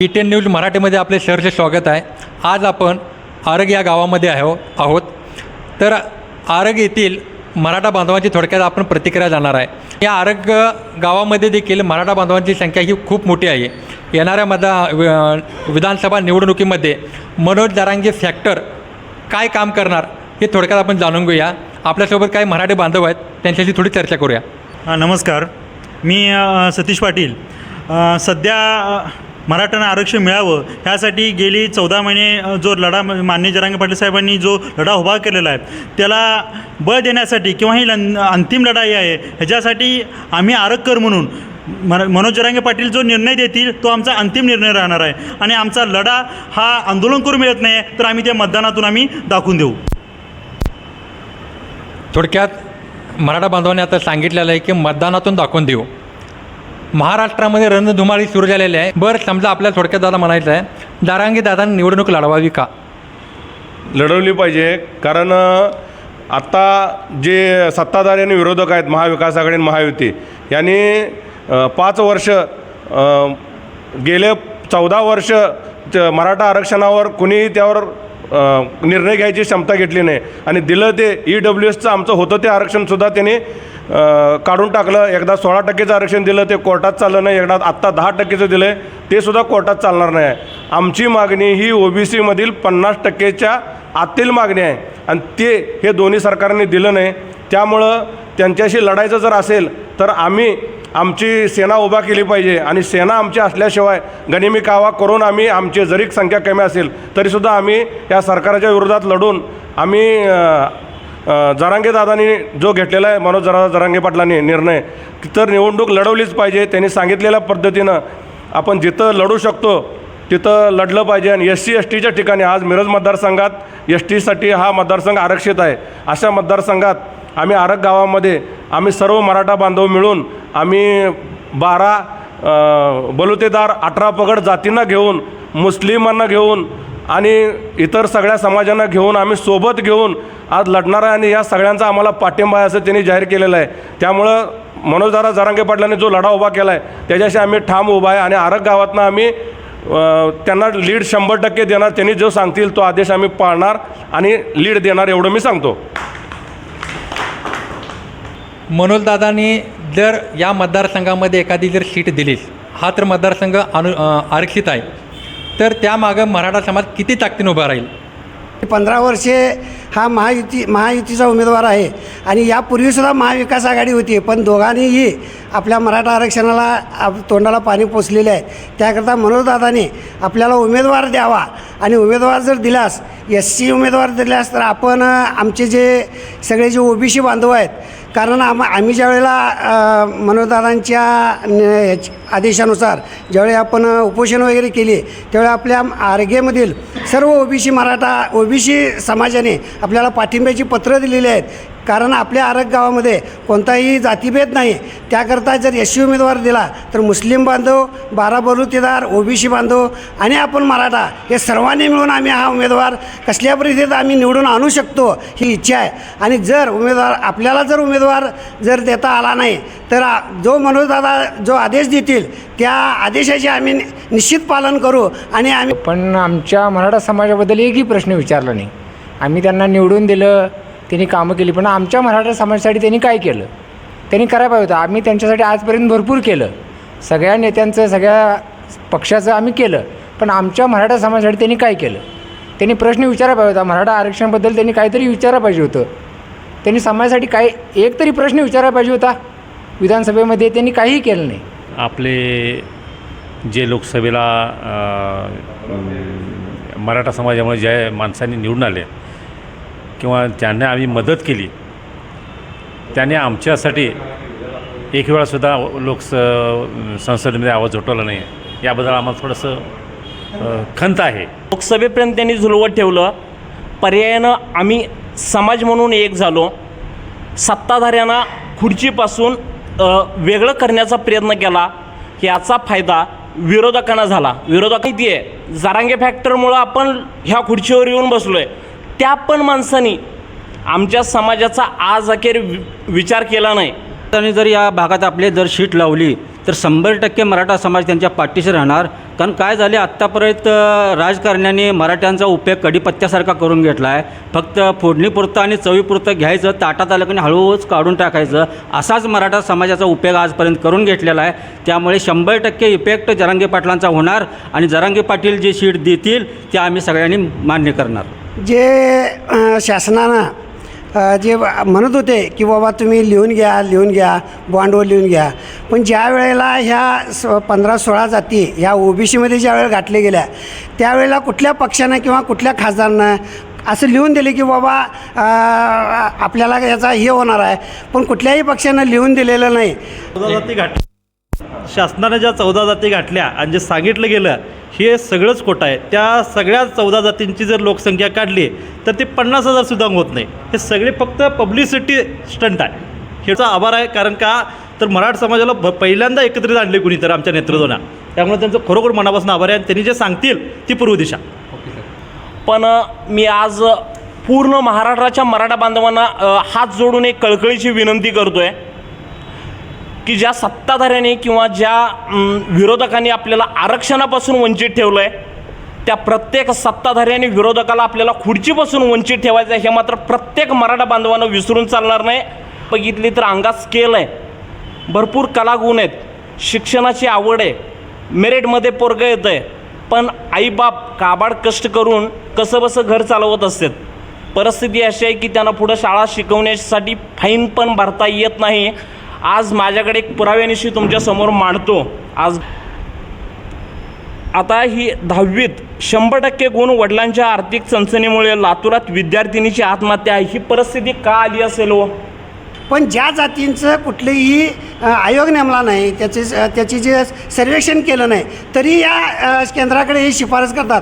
PTN news मराठीमध्ये आपले सहर्ष स्वागत आहे। आज आपण आरग या गावामध्ये आहोत। तर आरग येथील मराठा बांधवांची थोडक्यात आपण प्रतिक्रिया जाणार आहे। या आरग गावामध्ये देखील मराठा बांधवांची संख्या ही खूप मोठी आहे। येणाऱ्या विधानसभा निवडणुकीमध्ये मनोज जरांगे फॅक्टर काय काम करणार हे थोडक्यात आपण जाणून घेऊया। आपल्यासोबत काही मराठी बांधव आहेत, त्यांच्याशी थोडी चर्चा करूया। नमस्कार, मी सतीश पाटील। सध्या मराठ्यांना आरक्षण मिळावं ह्यासाठी गेली 14 महिने जो लढा माननीय जरांगे पाटील साहेबांनी जो लढा उभा केलेला आहे त्याला बळ देण्यासाठी किंवा ही अंतिम लढाई आहे ह्याच्यासाठी आम्ही आरगकर म्हणून मनोज जरांगे पाटील जो निर्णय देतील तो आमचा अंतिम निर्णय राहणार आहे आणि आमचा लढा हा आंदोलन करून मिळत नाही तर आम्ही त्या मतदानातून आम्ही दाखवून देऊ। थोडक्यात मराठा बांधवांनी आता सांगितलेलं आहे की मतदानातून दाखवून देऊ। महाराष्ट्रामध्ये रणधुमाळी सुरू झालेली आहे। बरं, समजा आपल्याला थोडक्यात दादा म्हणायचं आहे, जरांगे दादांनी निवडणूक लढवावी का? लढवली पाहिजे, कारण आत्ता जे सत्ताधारी आणि विरोधक आहेत, महाविकास आघाडी आणि महायुती यांनी 5 वर्ष गेले 14 वर्ष मराठा आरक्षणावर कुणीही त्यावर निर्णय घ्यायची क्षमता घेतली नाही आणि दिलं ते EWSचं आमचं होतं ते आरक्षणसुद्धा त्यांनी काढून टाकलं। एकदा 16% आरक्षण दिलं, ते कोर्टात चाललं नाही। एकदा आत्ता 10% दिलं आहे, ते सुद्धा कोर्टात चालणार नाही आहे। आमची मागणी ही OBC मधील 50%च्या आतील मागणी आहे आणि ते हे दोन्ही सरकारने दिलं नाही। त्यामुळं त्यांच्याशी लढायचं जर असेल तर आम्ही आमची सेना उभा केली पाहिजे आणि सेना आमची असल्याशिवाय गनिमी कावा करून आम्ही आमची जरी संख्या कमी असेल तरीसुद्धा आम्ही या सरकारच्या विरोधात लढून आम्ही जरांगे दादांनी जो घेतलेला आहे मनोज जरांगे पाटलांनी निर्णय, तर निवडणूक लढवलीच पाहिजे। त्यांनी सांगितलेल्या पद्धतीनं आपण जिथं लढू शकतो तिथं लढलं पाहिजे। आणि SC STच्या ठिकाणी आज मिरज मतदारसंघात STसाठी हा मतदारसंघ आरक्षित आहे। अशा मतदारसंघात आम्ही आरग गावामध्ये आम्ही सर्व मराठा बांधव मिळून आम्ही 12 बलुतेदार 18 पगड जातींना घेऊन, मुस्लिमांना घेऊन आणि इतर सगळ्या समाजांना घेऊन आम्ही सोबत घेऊन आज लढणार आहे आणि या सगळ्यांचा आम्हाला पाठिंबा आहे असं त्यांनी जाहीर केलेलं आहे। त्यामुळं मनोज जरांगे पाटलांनी जो लढा उभा केला आहे त्याच्याशी आम्ही ठाम उभा आहे आणि आरग गावातनं आम्ही त्यांना लीड 100% देणार। त्यांनी जो सांगतील तो आदेश आम्ही पाळणार आणि लीड देणार, एवढं मी सांगतो। मनोज दादांनी जर या मतदारसंघामध्ये एखादी जर सीट दिलीच, हा तर मतदारसंघ आरक्षित आहे, तर त्यामागं मराठा समाज किती ताकदीने उभा राहील? 15 वर्षे हा महायुतीचा उमेदवार आहे आणि यापूर्वीसुद्धा महाविकास आघाडी होती, पण दोघांनीही आपल्या मराठा आरक्षणाला तोंडाला पाणी पोचलेले आहे। त्याकरता मनोजदादांनी आपल्याला उमेदवार द्यावा आणि उमेदवार जर दिलास, SC उमेदवार दिल्यास, तर आपण आमचे जे सगळे जे OBC बांधव आहेत, कारण आम्ही ज्यावेळेला मनोजदादांच्या आदेशानुसार ज्यावेळी आपण उपोषण वगैरे केले त्यावेळी आपल्या आरगेमधील सर्व OBC समाजाने आपल्याला पाठिंब्याची पत्र दिलेली आहेत। कारण आपल्या आरग गावामध्ये कोणताही जातीभेद नाही। त्याकरता जर SC उमेदवार दिला तर मुस्लिम बांधव, 12 बलुतेदार, OBC बांधव आणि आपण मराठा हे सर्वांनी मिळून आम्ही हा उमेदवार कसल्या परिस्थितीत आम्ही निवडून आणू शकतो ही इच्छा आहे। आणि जर आपल्याला जर उमेदवार जर देता आला नाही तर जो मनोजदादा जो आदेश देतील त्या आदेशाचे आम्ही निश्चित पालन करू। आणि आम्ही पण आमच्या मराठा समाजाबद्दल एकही प्रश्न विचारला नाही। आम्ही त्यांना निवडून दिलं, त्यांनी कामं केली, पण आमच्या मराठा समाजासाठी त्यांनी काय केलं? त्यांनी करायला पाहिजे होतं। आम्ही त्यांच्यासाठी आजपर्यंत भरपूर केलं, सगळ्या नेत्यांचं, सगळ्या पक्षाचं आम्ही केलं, पण आमच्या मराठा समाजासाठी त्यांनी काय केलं? त्यांनी प्रश्न विचारायला पाहिजे होता। मराठा आरक्षणाबद्दल त्यांनी काहीतरी विचारायला पाहिजे होतं। त्यांनी समाजासाठी काय एक तरी प्रश्न विचारायला पाहिजे होता। विधानसभेमध्ये त्यांनी काहीही केलं नाही। आपले जे लोकसभेला मराठा समाजामुळे ज्या माणसांनी निवडून आले किंवा ज्यांना आम्ही मदत केली त्याने आमच्यासाठी एक वेळासुद्धा संसदेमध्ये आवाज उठवला नाही। याबद्दल आम्हाला थोडंसं खंत आहे। लोकसभेपर्यंत त्यांनी झुलवत ठेवलं, पर्यायानं आम्ही समाज म्हणून एक झालो। सत्ताधाऱ्यांना खुर्चीपासून वेगळं करण्याचा प्रयत्न केला, याचा फायदा विरोधकांना झाला। विरोधक किती आहे, जरांगे फॅक्टरमुळं आपण ह्या खुर्चीवर येऊन बसलो आहे। त्या पण माणसांनी आमच्या समाजाचा आज अखेर विचार केला नाही। आणि जर या भागात आपले जर शीट लावली तर 100% मराठा समाज त्यांच्या पाठीशी राहणार. कारण काय झाले, आत्तापर्यंत राजकारण्याने मराठ्यांचा उपयोग कढीपत्त्यासारखा करून घेतला आहे. फक्त फोडणीपुरतं आणि चवीपुरतं घ्यायचं, ताटात आलं की हळूहळूच काढून टाकायचं, असाच मराठा समाजाचा उपयोग आजपर्यंत करून घेतलेला आहे. त्यामुळे 100% इफेक्ट जरांगे पाटलांचा होणार आणि जरांगे पाटील जे सीट देतील ते आम्ही सगळ्यांनी मान्य करणार. जे शासनानं जे म्हणत होते की बाबा तुम्ही लिहून घ्या बॉन्डवर लिहून घ्या, पण ज्या वेळेला ह्या 15-16 जाती ह्या OBCमध्ये ज्या वेळेला घातल्या गेल्या त्यावेळेला कुठल्या पक्षानं किंवा कुठल्या खासदारानं असं लिहून दिले की बाबा आपल्याला याचा हे होणार आहे, पण कुठल्याही पक्षानं लिहून दिलेलं नाही. 14 जाती शासनाने ज्या 14 जाती गाठल्या आणि जे सांगितलं गेलं हे सगळंच खोटं आहे. त्या सगळ्या 14 जातींची जर लोकसंख्या काढली तर ते 50,000 सुद्धा होत नाही. हे सगळे फक्त पब्लिसिटी स्टंट आहे. ह्याचा आभार आहे, कारण का तर मराठा समाजाला पहिल्यांदा एकत्रित आणले कुणी तर आमच्या नेतृत्वानं. त्यामुळे त्यांचं खरोखर मनापासून आभार आहे आणि त्यांनी जे सांगतील ती पूर्व दिशा. पण मी आज पूर्ण महाराष्ट्राच्या मराठा बांधवांना हात जोडून एक कळकळीची विनंती करतो आहे की ज्या सत्ताधाऱ्याने किंवा ज्या विरोधकांनी आपल्याला आरक्षणापासून वंचित ठेवलं आहे त्या प्रत्येक सत्ताधाऱ्याने विरोधकाला आपल्याला खुर्चीपासून वंचित ठेवायचं आहे हे मात्र प्रत्येक मराठा बांधवांना विसरून चालणार नाही. बघितली तर अंगात स्केल आहे, भरपूर कलागुण आहेत, शिक्षणाची आवड आहे, मेरिटमध्ये पोरगं येतं आहे, पण आईबाप काबाड कष्ट करून कसंबसं घर चालवत असतात. परिस्थिती अशी आहे की त्यांना पुढं शाळा शिकवण्यासाठी फाईन पण भरता येत नाही. आज माझ्याकडे एक पुराव्यानिशी तुमच्यासमोर मांडतो. आता ही 10वीत 100% गुण वडिलांच्या आर्थिक चणचणीमुळे लातूरात विद्यार्थिनीची आत्महत्या आहे. ही परिस्थिती का आली असेल हो? पण ज्या जातींचं कुठलेही आयोग नेमला नाही, त्याची जे सर्वेक्षण केलं नाही तरी या केंद्राकडे ही शिफारस करतात.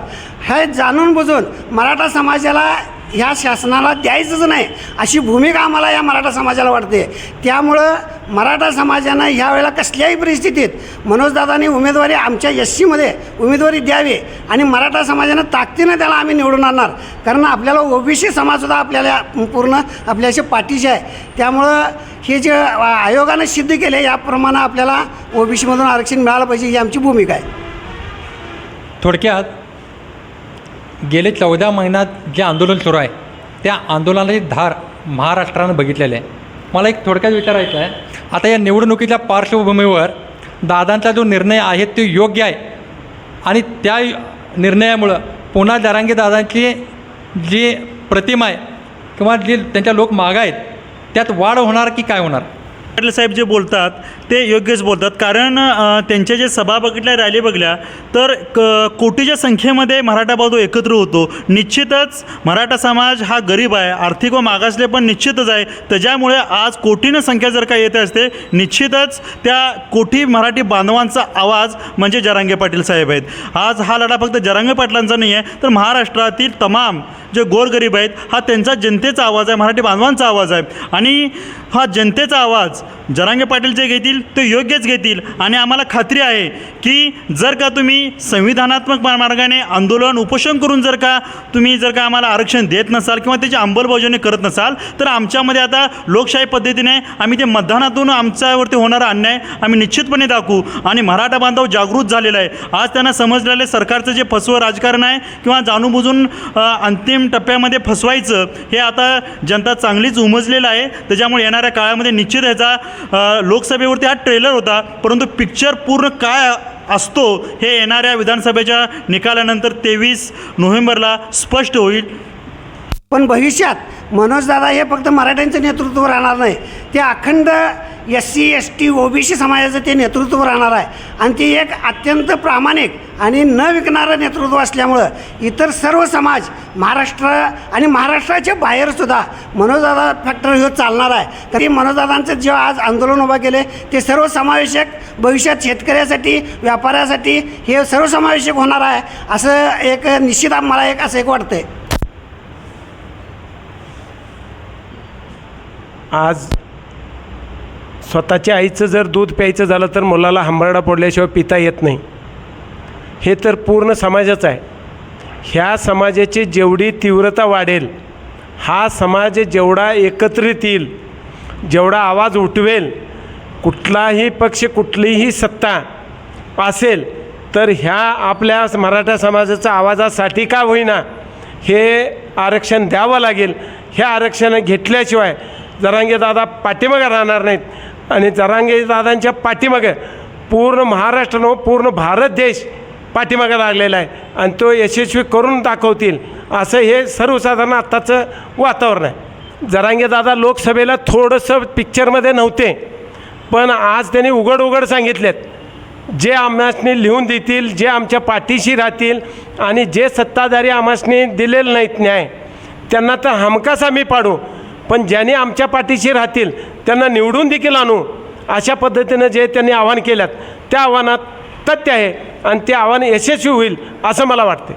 हे जाणून बुजून मराठा समाजाला ह्या शासनाला द्यायचंच नाही अशी भूमिका आम्हाला या मराठा समाजाला वाटते. त्यामुळं मराठा समाजानं ह्या वेळेला कसल्याही परिस्थितीत मनोजदादांनी उमेदवारी आमच्या SCमध्ये उमेदवारी द्यावी आणि मराठा समाजानं ताकदीनं त्याला आम्ही निवडून आणणार. कारण आपल्याला OBC समाजसुद्धा आपल्याला पूर्ण आपल्याशी पाठीशी आहे. त्यामुळं हे जे आयोगानं सिद्ध केले याप्रमाणे आपल्याला OBCमधून आरक्षण मिळालं पाहिजे ही आमची भूमिका आहे. थोडक्यात गेले 14 महिन्यात जे आंदोलन सुरू आहे त्या आंदोलनाची धार महाराष्ट्रानं बघितलेली आहे. मला एक थोडक्यात विचारायचं आहे, आता या निवडणुकीच्या पार्श्वभूमीवर दादांचा जो निर्णय आहे तो योग्य आहे आणि त्या निर्णयामुळं पुन्हा जरांगे दादांची जी प्रतिमा आहे किंवा जे त्यांच्या लोक मागं आहेत त्यात वाढ होणार की काय होणार? पाटील साहेब जे बोलतात ते योग्यच बोलतात. कारण त्यांच्या जे सभा बघितल्या, रॅली बघल्या तर कोटीच्या संख्येमध्ये मराठा बांधव एकत्र होतो. निश्चितच मराठा समाज हा गरीब आहे, आर्थिक व मागासले पण निश्चितच आहे. त्याच्यामुळे आज कोटीनं संख्या जर का येत असते निश्चितच त्या कोटी मराठी बांधवांचा आवाज म्हणजे जरांगे पाटील साहेब आहेत. आज हा लढा फक्त जरांगे पाटलांचा नाही आहे तर महाराष्ट्रातील तमाम जे गोरगरीब आहेत हा त्यांचा जनतेचा आवाज आहे, मराठी बांधवांचा आवाज आहे. आणि हा जनतेचा आवाज जरांगे पाटील जे घेतील ते योग्यच घेतील. आणि आम्हाला खात्री आहे की जर का तुम्ही संविधानात्मक मार्गाने आंदोलन उपोषण करून जर का आम्हाला आरक्षण देत नसाल किंवा त्याची अंमलबजावणी करत नसाल तर आमच्यामध्ये आता लोकशाही पद्धतीने आम्ही ते मतदानातून आमच्यावरती होणारा अन्याय आम्ही निश्चितपणे दाखवू. आणि मराठा बांधव जागृत झालेला आहे. आज त्यांना समजलेलं सरकारचं जे फसवं राजकारण आहे किंवा जाणूनबुजून अंतिम टप्प्यामध्ये फसवायचं हे आता जनता चांगलीच उमजलेलं आहे. त्याच्यामुळे येणाऱ्या काळामध्ये निश्चित ह्याचा लोकसभेवरती हा ट्रेलर होता, परंतु पिक्चर पूर्ण काय असतो हे येणाऱ्या विधानसभेच्या निकालानंतर 23 नोव्हेंबरला स्पष्ट होईल. पण भविष्यात मनोजदादा हे फक्त मराठ्यांचं नेतृत्व राहणार नाही, ते अखंड SC ST OBC समाजाचं ते नेतृत्व राहणार आहे. आणि ते एक अत्यंत प्रामाणिक आणि न विकणारं नेतृत्व असल्यामुळं इतर सर्व समाज महाराष्ट्र आणि महाराष्ट्राच्या बाहेरसुद्धा मनोजदादा फॅक्टर हे चालणार आहे. तरी मनोजदादांचं जे आज आंदोलन उभा केले ते सर्वसमावेशक भविष्यात शेतकऱ्यासाठी व्यापाऱ्यासाठी हे सर्वसमावेशक होणार आहे असं एक निश्चित मला असं एक वाटतं आहे. आज स्वतःच्या आईचं जर दूध प्यायचं झालं तर मुलाला हंबरडा फोडल्याशिवाय पिता येत नाही. हे तर पूर्ण समाजाचं आहे. ह्या समाजाची जेवढी तीव्रता वाढेल, हा समाज जेवढा एकत्रित येईल, जेवढा आवाज उठवेल कुठलाही पक्ष कुठलीही सत्ता असेल तर ह्या आपल्या मराठा समाजाच्या आवाजासाठी का होईना हे आरक्षण द्यावं लागेल. हे आरक्षण घेतल्याशिवाय जरांगे दादा पाठीमागे राहणार नाहीत आणि जरांगे दादांच्या पाठीमागे पूर्ण महाराष्ट्र पूर्ण भारत देश पाठीमागे लागलेला आहे आणि तो यशस्वी करून दाखवतील असं हे सर्वसाधारण आत्ताचं वातावरण आहे. जरांगे दादा लोकसभेला थोडंसं पिक्चरमध्ये नव्हते, पण आज त्यांनी उघड सांगितलेत जे आम्हासनी लिहून देतील, जे आमच्या पाठीशी राहतील आणि जे सत्ताधारी आम्हासनी दिलेलं नाहीत न्याय त्यांना तर हमखास आम्ही पाडू, पण ज्यांनी आमच्या पाठीशी राहतील त्यांना निवडून देखील आणू. अशा पद्धतीनं जे त्यांनी आव्हान केल्यात त्या आव्हानात तथ्य आहे आणि ते आव्हान यशस्वी होईल असं मला वाटते.